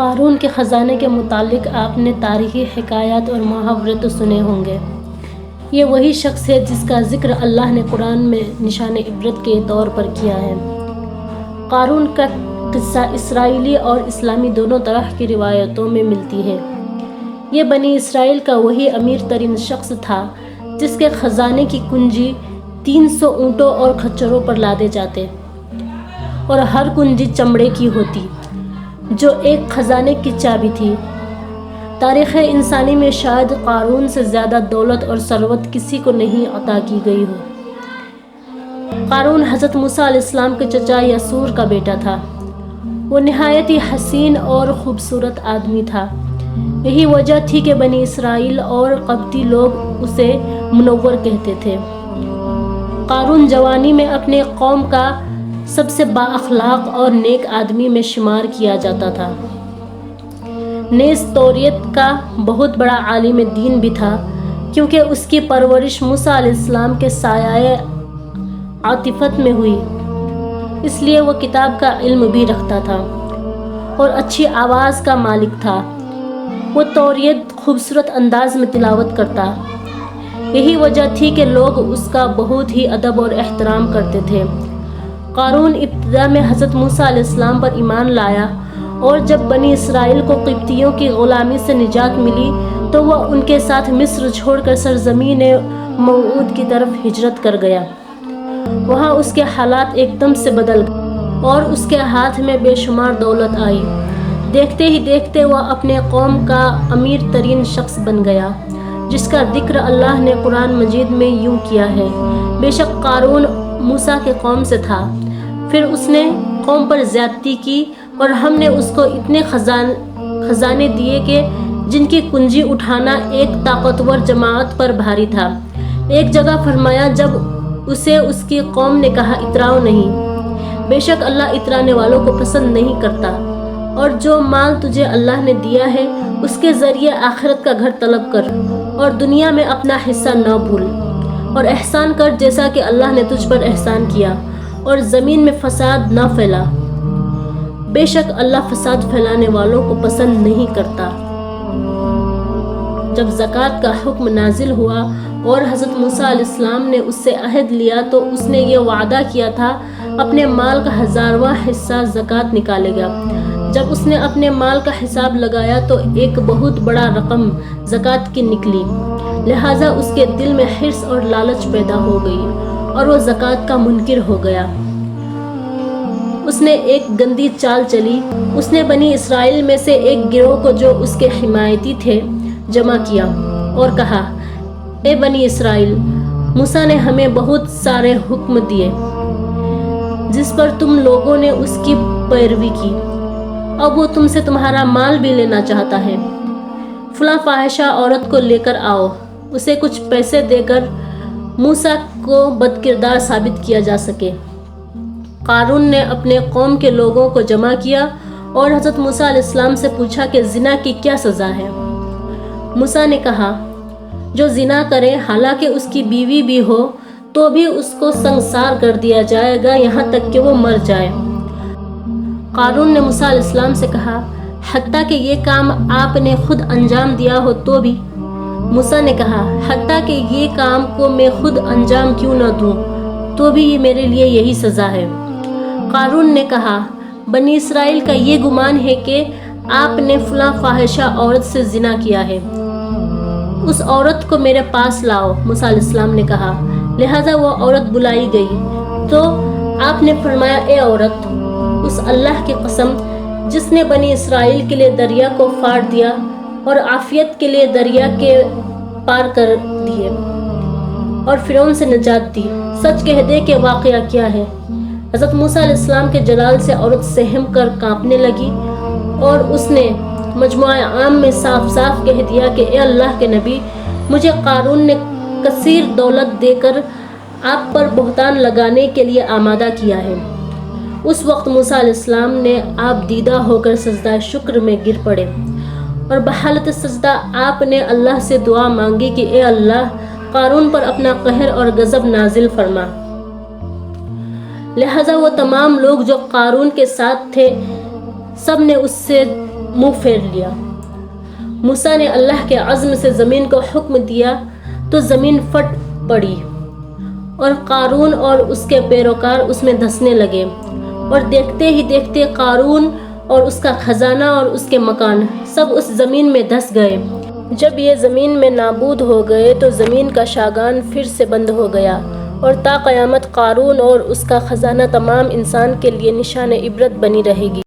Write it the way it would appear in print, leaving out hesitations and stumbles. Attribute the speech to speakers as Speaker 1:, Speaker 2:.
Speaker 1: قارون کے خزانے کے متعلق آپ نے تاریخی حکایات اور محاورے تو سنے ہوں گے۔ یہ وہی شخص ہے جس کا ذکر اللہ نے قرآن میں نشان عبرت کے طور پر کیا ہے۔ قارون کا قصہ اسرائیلی اور اسلامی دونوں طرح کی روایتوں میں ملتی ہے۔ یہ بنی اسرائیل کا وہی امیر ترین شخص تھا جس کے خزانے کی کنجی 300 اونٹوں اور خچروں پر لادے جاتے اور ہر کنجی چمڑے کی ہوتی، جو ایک خزانے کی چابی تھی۔ تاریخ انسانی میں شاید قارون سے زیادہ دولت اور ثروت کسی کو نہیں عطا کی گئی ہو۔ قارون حضرت موسیٰ علیہ السلام کے چچا یسور کا بیٹا تھا۔ وہ نہایت ہی حسین اور خوبصورت آدمی تھا۔ یہی وجہ تھی کہ بنی اسرائیل اور قبطی لوگ اسے منور کہتے تھے۔ قارون جوانی میں اپنے قوم کا سب سے با اخلاق اور نیک آدمی میں شمار کیا جاتا تھا۔ نیز توریت کا بہت بڑا عالم دین بھی تھا، کیونکہ اس کی پرورش موسیٰ علیہ السلام کے سایہ عاطفت میں ہوئی، اس لیے وہ کتاب کا علم بھی رکھتا تھا اور اچھی آواز کا مالک تھا۔ وہ توریت خوبصورت انداز میں تلاوت کرتا۔ یہی وجہ تھی کہ لوگ اس کا بہت ہی ادب اور احترام کرتے تھے۔ قارون ابتدا میں حضرت موسیٰ علیہ السلام پر ایمان لایا، اور جب بنی اسرائیل کو قبطیوں کی غلامی سے نجات ملی تو وہ ان کے ساتھ مصر چھوڑ کر سرزمین موعود کی طرف ہجرت کر گیا۔ وہاں اس کے حالات ایک دم سے بدل گئے اور اس کے ہاتھ میں بے شمار دولت آئی۔ دیکھتے ہی دیکھتے وہ اپنے قوم کا امیر ترین شخص بن گیا، جس کا ذکر اللہ نے قرآن مجید میں یوں کیا ہے: بے شک قارون موسیٰ کے قوم سے تھا، پھر اس نے قوم پر زیادتی کی اور ہم نے اس کو اتنے خزانے دیے کہ جن کی کنجی اٹھانا ایک طاقتور جماعت پر بھاری تھا۔ ایک جگہ فرمایا جب اسے اس کی قوم نے کہا اتراؤ نہیں، بے شک اللہ اترانے والوں کو پسند نہیں کرتا، اور جو مال تجھے اللہ نے دیا ہے اس کے ذریعے آخرت کا گھر طلب کر اور دنیا میں اپنا حصہ نہ بھول، اور احسان کر جیسا کہ اللہ نے تجھ پر احسان کیا، اور زمین میں فساد نہ پھیلا، بے شک اللہ فساد پھیلانے والوں کو پسند نہیں کرتا۔ جب زکوٰۃ کا حکم نازل ہوا اور حضرت موسیٰ علیہ السلام نے اس سے عہد لیا تو اس نے یہ وعدہ کیا تھا اپنے مال کا 1000واں حصہ زکوٰۃ نکالے گا۔ جب اس نے اپنے مال کا حساب لگایا تو ایک بہت بڑا رقم زکوٰۃ کی نکلی، لہٰذا اس کے دل میں حرص اور لالچ پیدا ہو گئی اور وہ زکوٰۃ کا منکر ہو گیا۔ اس نے ایک گندی چال چلی۔ اس نے بنی اسرائیل میں سے ایک گروہ کو جو اس کے حمایتی تھے جمع کیا اور کہا: اے بنی اسرائیل، موسیٰ نے ہمیں بہت سارے حکم دیے جس پر تم لوگوں نے اس کی پیروی کی، اب وہ تم سے تمہارا مال بھی لینا چاہتا ہے۔ فلاں فاحشہ عورت کو لے کر آؤ، اسے کچھ پیسے دے کر موسیٰ کو بدکردار ثابت کیا جا سکے۔ قارون نے اپنے قوم کے لوگوں کو جمع کیا اور حضرت موسیٰ علیہ السلام سے پوچھا کہ زنا کی کیا سزا ہے؟ موسیٰ نے کہا: جو زنا کرے حالانکہ اس کی بیوی بھی ہو تو بھی اس کو سنسار کر دیا جائے گا یہاں تک کہ وہ مر جائے۔ قارون نے موسیٰ علیہ السلام سے کہا: حتیٰ کہ یہ کام آپ نے خود انجام دیا ہو تو بھی؟ موسیٰ نے کہا: حتیٰ کہ یہ کام کو میں خود انجام کیوں نہ دوں تو بھی میرے لیے یہی سزا ہے۔ قارون نے کہا: بنی اسرائیل کا یہ گمان ہے کہ آپ نے فلاں فاحشہ عورت سے زنا کیا ہے، اس عورت کو میرے پاس لاؤ۔ موسیٰ علیہ السلام نے کہا، لہٰذا وہ عورت بلائی گئی تو آپ نے فرمایا: اے عورت، اس اللہ کی قسم جس نے بنی اسرائیل کے لیے دریا کو پھاڑ دیا اور عافیت کے لیے دریا کے پار کر دیے اور فرعون سے نجات دی، سچ کہہ دے کہ واقعہ کیا ہے۔ حضرت موسیٰ علیہ السلام کے جلال سے عورت سہم کر کانپنے لگی اور اس نے مجموعہ عام میں صاف صاف کہہ دیا کہ اے اللہ کے نبی، مجھے قارون نے کثیر دولت دے کر آپ پر بہتان لگانے کے لیے آمادہ کیا ہے۔ اس وقت موسیٰ علیہ السلام نے آپ دیدہ ہو کر سجدہ شکر میں گر پڑے اور بحالت سجدہ آپ نے اللہ سے دعا مانگی کہ اے اللہ، قارون پر اپنا قہر اور غضب نازل فرما۔ لہٰذا وہ تمام لوگ جو قارون کے ساتھ تھے سب نے اس سے منہ پھیر لیا۔ موسیٰ نے اللہ کے عزم سے زمین کو حکم دیا تو زمین پھٹ پڑی اور قارون اور اس کے پیروکار اس میں دھنسنے لگے، اور دیکھتے ہی دیکھتے قارون اور اس کا خزانہ اور اس کے مکان سب اس زمین میں دھس گئے۔ جب یہ زمین میں نابود ہو گئے تو زمین کا شاگان پھر سے بند ہو گیا، اور تا قیامت قارون اور اس کا خزانہ تمام انسان کے لیے نشان عبرت بنی رہے گی۔